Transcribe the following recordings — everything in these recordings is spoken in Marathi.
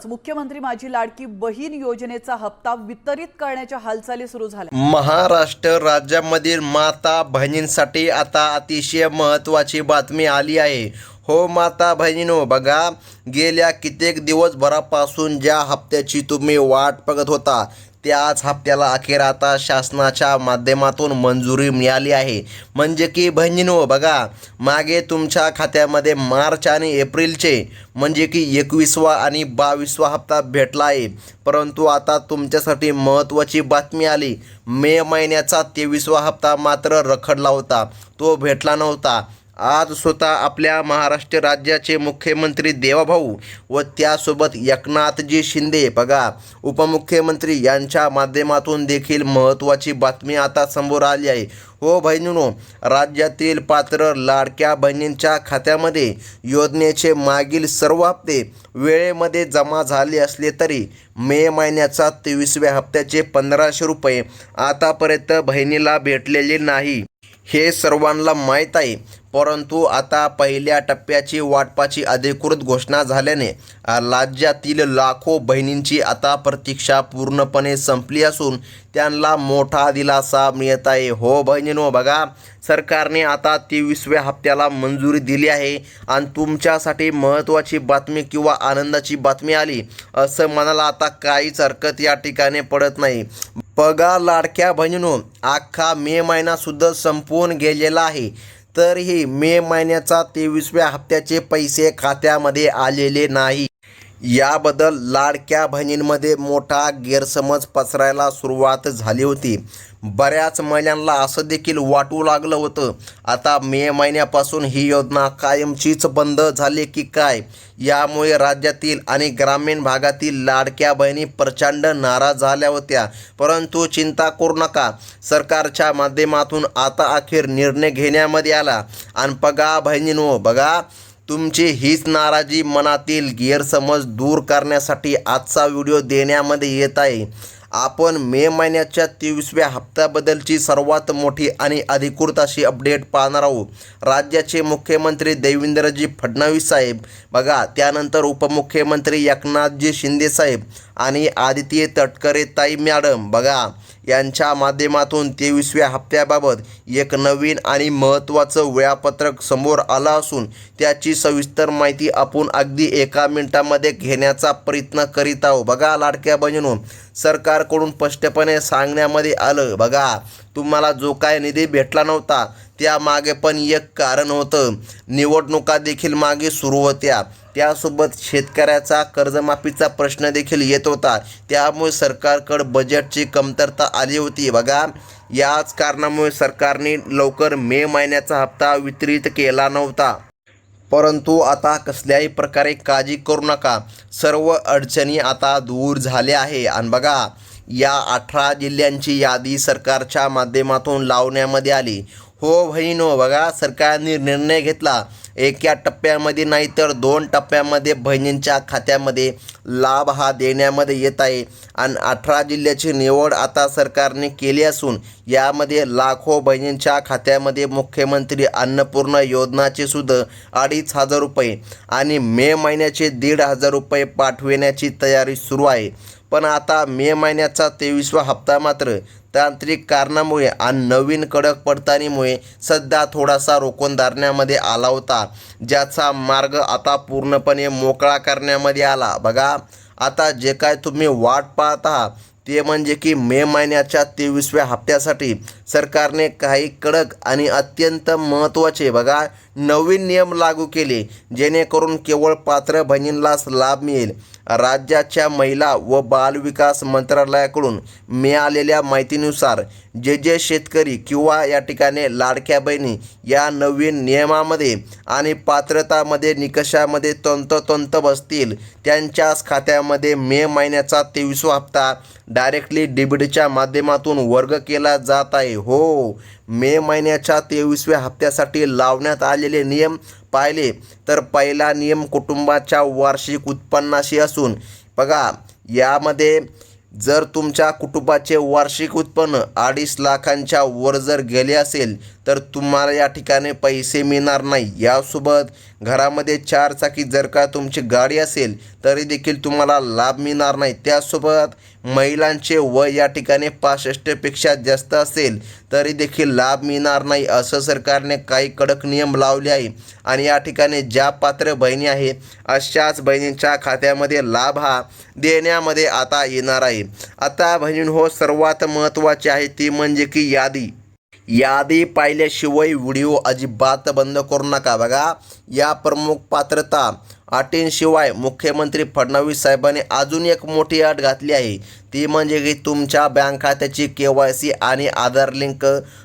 मुख्यमंत्री माझी लाडकी बहीण योजनेचा हप्ता वितरित करण्याच्या हालचाली सुरू झाल्या। महाराष्ट्र राज्यामधील माता बहिणींसाठी आता अतिशय महत्त्वाची बातमी आली आहे। हो माता बहिणींनो, बघा, गेल्या कित्येक दिवसभरापासून ज्या हप्त्याची तुम्ही वाट बघत होता त्याच हप्त्याला अखेर आता शासनाच्या माध्यमातून मंजुरी मिळाली आहे। म्हणजे की बहिणींनो, बघा, मागे तुमच्या खात्यामध्ये मार्च आणि एप्रिलचे म्हणजे की 21वा आणि 22वा हप्ता भेटला आहे, परंतु आता तुमच्यासाठी महत्त्वाची बातमी आली। मे महिन्याचा 23वा हप्ता मात्र रखडला होता, तो भेटला नव्हता। आज स्वतः आपल्या महाराष्ट्र राज्याचे मुख्यमंत्री देवाभाऊ व त्यासोबत एकनाथजी शिंदे, बघा, उपमुख्यमंत्री यांच्या माध्यमातून देखील महत्त्वाची बातमी आता समोर आली आहे। हो बहिणींनो, राज्यातील पात्र लाडक्या बहिणींच्या खात्यामध्ये योजनेचे मागील सर्व हप्ते वेळेमध्ये जमा झाले असले तरी मे महिन्याचा 23व्या हप्त्याचे 1500 रुपये आतापर्यंत बहिणीला भेटलेले नाही, हे सर्वांना माहीत आहे। परंतु आता पहिल्या टप्प्याची वाटपाची अधिकृत घोषणा झाल्याने राज्यातील लाखो बहिणींची आता प्रतीक्षा पूर्णपणे संपली असून त्यांना मोठा दिलासा मिळत आहे। हो बहिणींनो, बघा, सरकारने आता 23व्या हप्त्याला मंजुरी दिली आहे आणि तुमच्यासाठी महत्त्वाची बातमी किंवा आनंदाची बातमी आली असं म्हणायला आता काहीच हरकत या ठिकाणी पडत नाही। बघा लाडक्या बहिणींनो, अख्खा मे महिनासुद्धा संपवून गेलेला आहे, तरीही मे महिन्याचा 23व्या हप्त्याचे पैसे खात्यामध्ये आलेले नाही। याबद्दल लाडक्या बहिणींमध्ये मोठा गैरसमज पसरायला सुरुवात झाली होती। बऱ्याच महिलांना असं देखील वाटू लागलं होतं, आता मे महिन्यापासून ही योजना कायमचीच बंद झाली की काय। यामुळे राज्यातील आणि ग्रामीण भागातील लाडक्या बहिणी प्रचंड नाराज झाल्या होत्या। परंतु चिंता करू नका, सरकारच्या माध्यमातून आता अखेर निर्णय घेण्यामध्ये आला। आणि बघा बहिणींनो, बघा, तुमची हीच नाराजी, मनातील गैरसमज दूर करण्यासाठी आजचा व्हिडिओ देण्यामध्ये येत आहे। आपण मे महिन्याच्या 23व्या हप्त्याबद्दलची सर्वात मोठी आणि अधिकृत अशी अपडेट पाहणार आहोत। राज्याचे मुख्यमंत्री देवेंद्रजी फडणवीस साहेब, बघा, त्यानंतर उपमुख्यमंत्री एकनाथजी शिंदे साहेब आणि आदित्य तटकरे ताई मॅडम, बघा, यांच्या माध्यमातून 23व्या हप्त्याबाबत एक नवीन आणि महत्त्वाचं वेळापत्रक समोर आलं असून त्याची सविस्तर माहिती आपण अगदी एका मिनिटामध्ये घेण्याचा प्रयत्न करीत आहोत। बघा लाडक्या बहिणींनो, सरकारकडून स्पष्टपणे सांगण्यामध्ये आलं, बघा, तुम्हाला जो काय निधी भेटला नव्हता त्यामागे पण एक कारण होतं। निवडणुका देखील मागे सुरू होत्या, त्यासोबत शेतकऱ्याचा कर्जमाफीचा प्रश्न देखील येत होता, त्यामुळे सरकारकडे बजेटची कमतरता आली होती। बघा, याच कारणामुळे सरकारने लवकर मे महिन्याचा हप्ता वितरित केला नव्हता। परंतु आता कसल्याही प्रकारे काळजी करू नका, सर्व अडचणी आता दूर झाल्या आहे। आणि बघा, या 18 जिल्ह्यांची यादी सरकारच्या माध्यमातून लावण्यामध्ये आली। हो बहिणींनो, बघा, सरकारने निर्णय घेतला, एका टप्प्यामध्ये नाही तर 2 टप्प्यामध्ये बहिणींच्या खात्यामध्ये लाभ हा देण्यामध्ये येत आहे। आणि 18 जिल्ह्याची निवड आता सरकारने केली असून यामध्ये लाखो बहिणींच्या खात्यामध्ये मुख्यमंत्री अन्नपूर्णा योजनाचे सुद्धा 2500 रुपये आणि मे महिन्याचे 1500 रुपये पाठविण्याची तयारी सुरू आहे। पण आता मे महिन्याचा 23वा हप्ता मात्र तांत्रिक कारणामुळे आणि नवीन कडक पडताळणीमुळे सध्या थोडासा रोखून धरण्यामध्ये आला होता, ज्याचा मार्ग आता पूर्णपणे मोकळा करण्यामध्ये आला। बघा, आता जे काय तुम्ही वाट पाहत आहात ते म्हणजे की मे महिन्याच्या 23व्या हप्त्यासाठी सरकारने काही कडक आणि अत्यंत महत्त्वाचे, बघा, नवीन नियम लागू केले, जेणेकरून केवळ पात्र बहिणींनाच लाभ मिळेल। राज्याच्या महिला व बालविकास मंत्रालयाकडून मिळालेल्या माहितीनुसार जे शेतकरी किंवा या ठिकाणी लाडक्या बहिणी या नवीन नियमामध्ये आणि पात्रतामध्ये निकषामध्ये तंतोतंत बसतील त्यांच्याच खात्यामध्ये मे महिन्याचा 23वा हप्ता डायरेक्टली डीबीटीच्या माध्यमातून वर्ग केला जात आहे। हो, मे महिन्याच्या 23व्या हप्त्यासाठी लावण्यात आलेले नियम पाहिले तर पहिला नियम कुटुंबाच्या वार्षिक उत्पन्नाशी असून, बघा, यामध्ये जर तुमच्या कुटुंबाचे वार्षिक उत्पन्न 2.5 लाखांच्या वर जर गेले असेल तर तुम्हाला या ठिकाणी पैसे मिळणार नाही. यासोबत घरामध्ये 4 चाकी जर का तुमची गाडी असेल तरी देखील तुम्हाला लाभ मिळणार नाही. त्यासोबत महिलांचे वय या ठिकाणी 65पेक्षा जास्त असेल तरी देखील लाभ मिळणार नाही, असं सरकारने काही कडक नियम लावले आहे. आणि या ठिकाणी ज्या पात्र बहिणी आहेत अशाच बहिणींच्या खात्यामध्ये लाभ हा देण्यामध्ये आता येणार आहे. आता बहिणींनो, सर्वात महत्त्वाची आहे ती म्हणजे की यादी पाहिल्याशिवाय व्हिडिओ अजिबात बंद करू नका. बघा, या प्रमुख पात्रता अटींशिवाय मुख्यमंत्री फडणवीस साहेबांनी अजून एक मोठी अट घातली आहे. ती म्हणजे की तुमच्या बँक खात्याची KYC आणि आधार लिंक.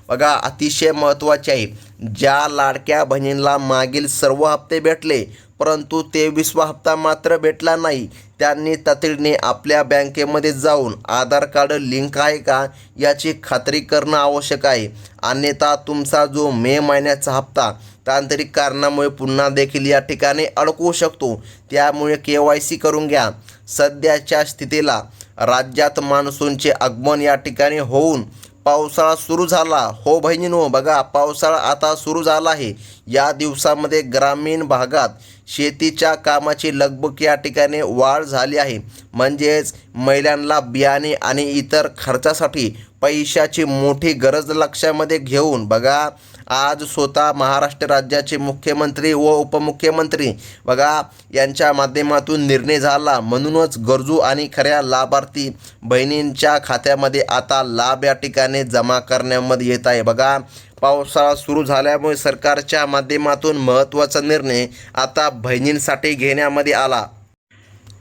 बघा, अतिशय महत्त्वाचे आहे. ज्या लाडक्या बहिणींना मागील सर्व हप्ते भेटले परंतु 23वा हप्ता मात्र भेटला नाही, त्यांनी तातडीने आपल्या बँकेमध्ये जाऊन आधार कार्ड लिंक आहे का याची खात्री करणं आवश्यक आहे. अन्यथा तुमचा जो मे महिन्याचा हप्ता तांत्रिक कारणामुळे पुन्हा देखील या ठिकाणी अडकू शकतो. त्यामुळे KYC करून घ्या. सध्याच्या स्थितीला राज्यात मान्सूनचे आगमन या ठिकाणी होऊन पावसाळा सुरू झाला. हो बहिणींनो, बघा, पावसाळा आता सुरू झाला आहे. या दिवसामध्ये ग्रामीण भागात शेतीच्या कामाची लगबग या ठिकाणी वाढ झाली आहे. म्हणजेच महिलांना बियाणे आणि इतर खर्चासाठी पैशाची मोठी गरज लक्षामध्ये घेऊन बघा आज स्वतः महाराष्ट्र राज्याचे मुख्यमंत्री व उपमुख्यमंत्री बघा यांच्या माध्यमातून निर्णय झाला. म्हणूनच गरजू आणि खऱ्या लाभार्थी बहिणींच्या खात्यामध्ये आता लाभ या ठिकाणी जमा करण्यामध्ये येत आहे. बघा, पावसाळा सुरू झाल्यामुळे सरकारच्या माध्यमातून महत्त्वाचा निर्णय आता बहिणींसाठी घेण्यामध्ये आला.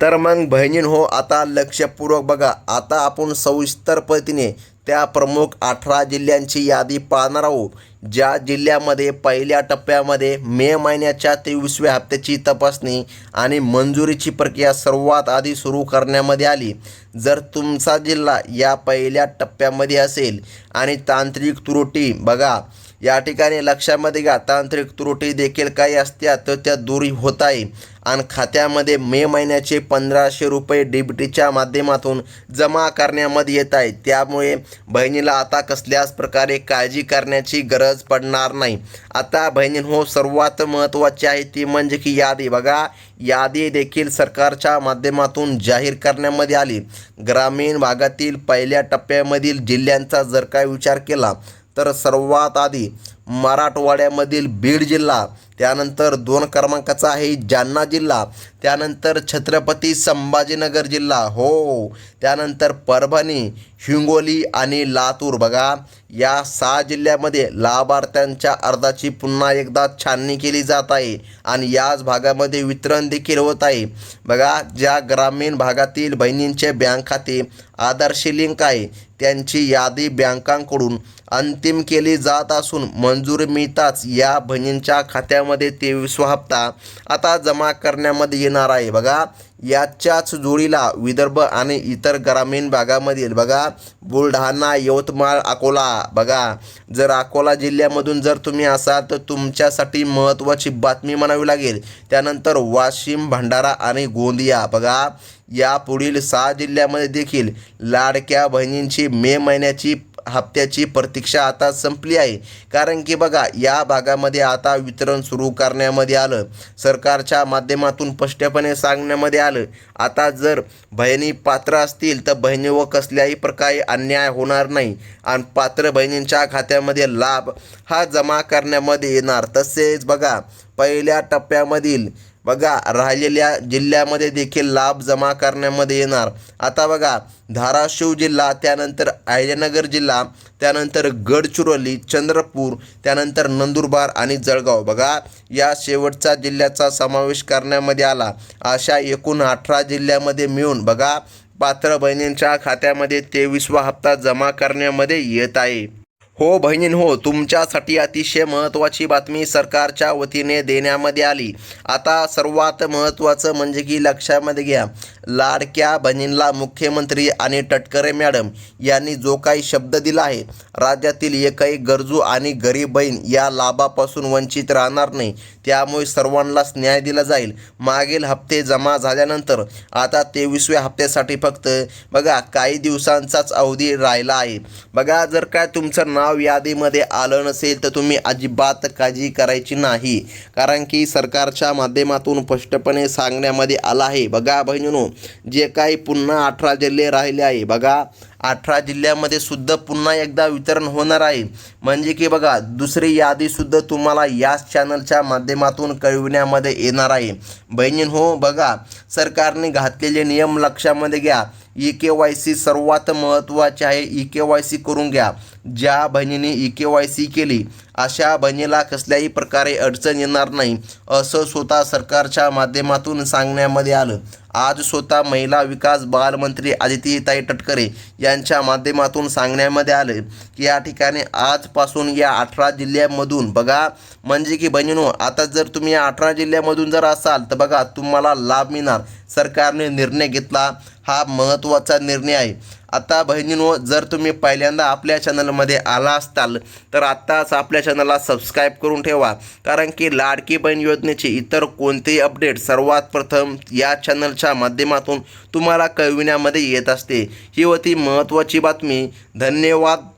तर मग बहिणींनो, आता लक्षपूर्वक बघा. आता आपण सविस्तर पद्धतीने त्या प्रमुख 18 जिल्ह्यांची यादी पाहणार आहोत. ज्या जिल्ह्यामध्ये पहिल्या टप्प्यामध्ये मे महिन्याच्या 23व्या हप्त्याची तपासणी आणि मंजुरीची प्रक्रिया सर्वात आधी सुरू करण्यामध्ये आली. जर तुमचा जिल्हा या पहिल्या टप्प्यामध्ये असेल आणि तांत्रिक त्रुटी बघा या ठिकाणी लक्षामध्ये घ्या, तांत्रिक त्रुटी देखील काही असत्या तर त्या दूर होत आहे. आणि खात्यामध्ये मे महिन्याचे 1500 रुपये DBTच्या माध्यमातून जमा करण्यामध्ये येत आहे. त्यामुळे बहिणीला आता कसल्याच प्रकारे काळजी करण्याची गरज पडणार नाही. आता बहिणींनो, सर्वात महत्त्वाची आहे ती म्हणजे की यादी. बघा, यादी देखील सरकारच्या माध्यमातून जाहीर करण्यामध्ये आली. ग्रामीण भागातील पहिल्या टप्प्यामधील जिल्ह्यांचा जर काय विचार केला तर सर्वात आधी मराठवाड्यामधील बीड जिल्हा, त्यानंतर 2 क्रमांकाचा आहे जालना जिल्हा, त्यानंतर छत्रपती संभाजीनगर जिल्हा, हो, त्यानंतर परभणी, हिंगोली आणि लातूर. बघा, या 6 जिल्ह्यामध्ये लाभार्थ्यांच्या अर्जाची पुन्हा एकदा छाननी केली जात आहे आणि याच भागामध्ये वितरण देखील होत आहे. बघा, ज्या ग्रामीण भागातील बहिणींचे बँक खाते आधारशी लिंक आहे त्यांची यादी बँकांकडून अंतिम केली जात असून मंजुरी मिळताच या बहिणींच्या खात्यामध्ये 23वा हप्ता आता जमा करण्यामध्ये येणार आहे. बघा, याच्याच जोडीला विदर्भ आणि इतर ग्रामीण भागामधील बघा बुलढाणा, यवतमाळ, अकोला. बघा, जर अकोला जिल्ह्यामधून जर तुम्ही असाल तर तुमच्यासाठी महत्त्वाची बातमी म्हणावी लागेल. त्यानंतर वाशिम, भंडारा आणि गोंदिया. बघा, या पुढील 6 जिल्ह्यामध्ये देखील लाडक्या बहिणींची मे महिन्याची हप्त्याची प्रतीक्षा आता संपली आहे. कारण की बघा, या भागामध्ये आता वितरण सुरू करण्यामध्ये आलं. सरकारच्या माध्यमातून स्पष्टपणे सांगण्यामध्ये आलं, आता जर बहिणी पात्र असतील तर बहिणीवर कसल्याही प्रकारे अन्याय होणार नाही आणि पात्र बहिणींच्या खात्यामध्ये लाभ हा जमा करण्यामध्ये येणार. तसेच बघा, पहिल्या टप्प्यामधील बघा राहिलेल्या जिल्ह्यामध्ये देखील लाभ जमा करण्यामध्ये येणार. आता बघा, धाराशिव जिल्हा, त्यानंतर अहिल्यानगर जिल्हा, त्यानंतर गडचिरोली, चंद्रपूर, त्यानंतर नंदुरबार आणि जळगाव. बघा, या शेवटच्या जिल्ह्याचा समावेश करण्यामध्ये आला. अशा एकूण 18 जिल्ह्यामध्ये मिळून बघा पात्र बहिणींच्या खात्यामध्ये 23वा हप्ता जमा करण्यामध्ये येत आहे. हो बहिणींनो, तुमच्यासाठी अतिशय महत्त्वाची बातमी सरकारच्या वतीने देण्यामध्ये आली. आता सर्वात महत्त्वाचं म्हणजे की लक्षामध्ये घ्या, लाडक्या बहिणींना मुख्यमंत्री आणि तटकरे मॅडम यांनी जो काही शब्द दिला आहे, राज्यातील एकही गरजू आणि गरीब बहीण या लाभापासून वंचित राहणार नाही. त्यामुळे सर्वांनाच न्याय दिला जाईल. मागील हप्ते जमा झाल्यानंतर आता 23व्या हप्त्यासाठी फक्त बघा काही दिवसांचाच अवधी राहिला आहे. बघा, जर काय तुमचं नाव नाव यादीमध्ये आलं नसेल तर तुम्ही अजिबात काळजी करायची नाही, कारण की सरकारच्या माध्यमातून स्पष्टपणे सांगण्यामध्ये आलं आहे. बघा बहिणींनो, जे काही पुन्हा 18 जिल्हे राहिले आहे, बघा 18 जिल्ह्यामध्ये सुद्धा पुन्हा एकदा वितरण होणार आहे. म्हणजे की बघा दुसरी यादीसुद्धा तुम्हाला याच चॅनलच्या माध्यमातून कळविण्यामध्ये येणार आहे. बहिणींनो, बघा सरकारने घातलेले नियम लक्षामध्ये घ्या. EKYC सर्वात महत्त्वाचे आहे. EKYC करून घ्या. ज्या बहिणीने EKYC केली अशा बहिणीला कसल्याही प्रकारे अडचण येणार नाही, असं स्वतः सरकारच्या माध्यमातून सांगण्यामध्ये आलं. आज स्वतः महिला विकास बालमंत्री आदितीताई तटकरे यांच्या माध्यमातून सांगण्यामध्ये आलं की या ठिकाणी आजपासून या 18 जिल्ह्यांमधून बघा, म्हणजे की बहिणींनो, आता जर तुम्ही या 18 जिल्ह्यामधून जर असाल तर बघा तुम्हाला लाभ मिळणार. सरकारने निर्णय घेतला, हा महत्त्वाचा निर्णय आहे. आता बहिणींनो, जर तुम्ही पहिल्यांदा आपल्या चॅनलमध्ये आला असताल तर आत्ताच आपल्या चॅनलला सबस्क्राईब करून ठेवा, कारण की लाडकी बहीण योजनेचे इतर कोणतेही अपडेट सर्वात प्रथम या चॅनलच्या माध्यमातून तुम्हाला कळविण्यामध्ये येत असते. ही होती महत्त्वाची बातमी. धन्यवाद.